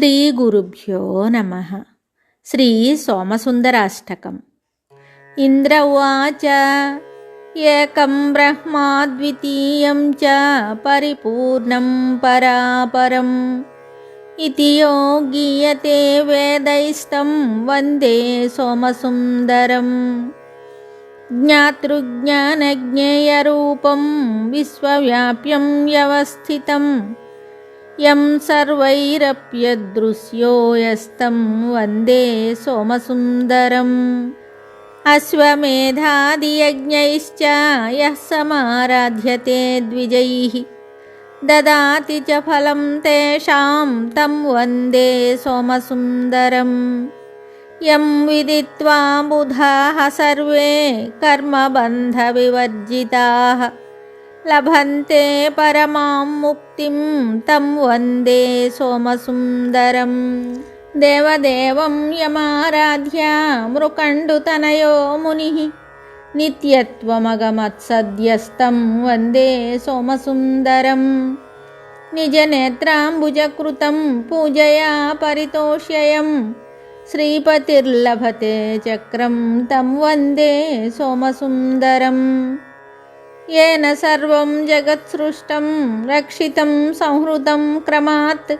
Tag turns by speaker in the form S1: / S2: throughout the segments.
S1: श्रीगुरुभ्यो नमः। श्रीसोमसुन्दराष्टकम्। इन्द्र उवाच एकं ब्रह्मा द्वितीयं च परिपूर्णं परापरम् इति यो गीयते वेदैस्तं वन्दे सोमसुन्दरम्। ज्ञातृज्ञानज्ञेयरूपं विश्वव्याप्यं व्यवस्थितं यं सर्वैरप्यदृश्यो यस्तं वन्दे सोमसुन्दरम्। अश्वमेधादियज्ञैश्च यः समाराध्यते द्विजैः ददाति च फलं तेषां तं वन्दे सोमसुन्दरम्। यं विदित्वा बुधाः सर्वे कर्मबन्धविवर्जिताः लभन्ते परमां मुक्तिं तं वन्दे सोमसुन्दरम्। देवदेवं यमाराध्य मृकण्डुतनयो मुनिः नित्यत्वमगमत्सद्यस्तं वन्दे सोमसुन्दरम्। निजनेत्राम्बुजकृतं पूजया परितोष्ययं श्रीपतिर्लभते चक्रं तं वन्दे सोमसुन्दरम्। येन सर्वं जगत्सृष्टं रक्षितं संहृतं क्रमात्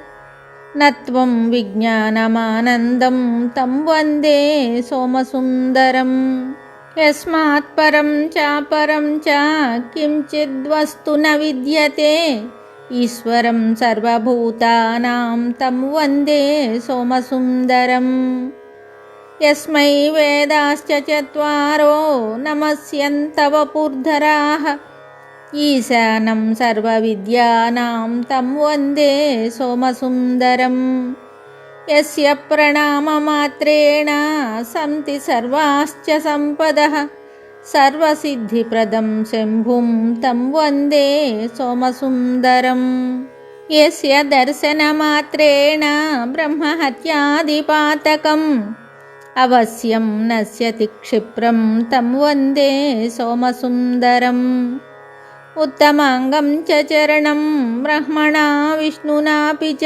S1: नत्वं विज्ञानमानन्दं तं वन्दे सोमसुन्दरम्। यस्मात् परं चापरं च किञ्चिद्वस्तु न विद्यते ईश्वरं सर्वभूतानां तं वन्दे सोमसुन्दरम्। यस्मै वेदाश्च चत्वारो नमस्यन्त वपुर्धराः ईशानं सर्वविद्यानां तं वन्दे सोमसुन्दरम्। यस्य प्रणाममात्रेण सन्ति सर्वाश्च सम्पदः सर्वसिद्धिप्रदं शम्भुं तं वन्दे सोमसुन्दरम्। यस्य दर्शनमात्रेण ब्रह्महत्यादिपातकम् अवश्यं नश्यति क्षिप्रं तं वन्दे सोमसुन्दरम्। उत्तमाङ्गं च चरणं ब्रह्मणा विष्णुनापि च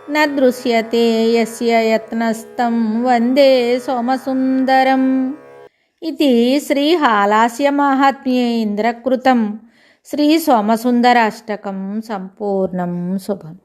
S1: न दृश्यते यस्य यत्नस्तं वन्दे सोमसुन्दरम्। इति श्रीहालास्यमाहात्म्ये इन्द्रकृतं श्रीसोमसुन्दराष्टकं सम्पूर्णं शुभम्।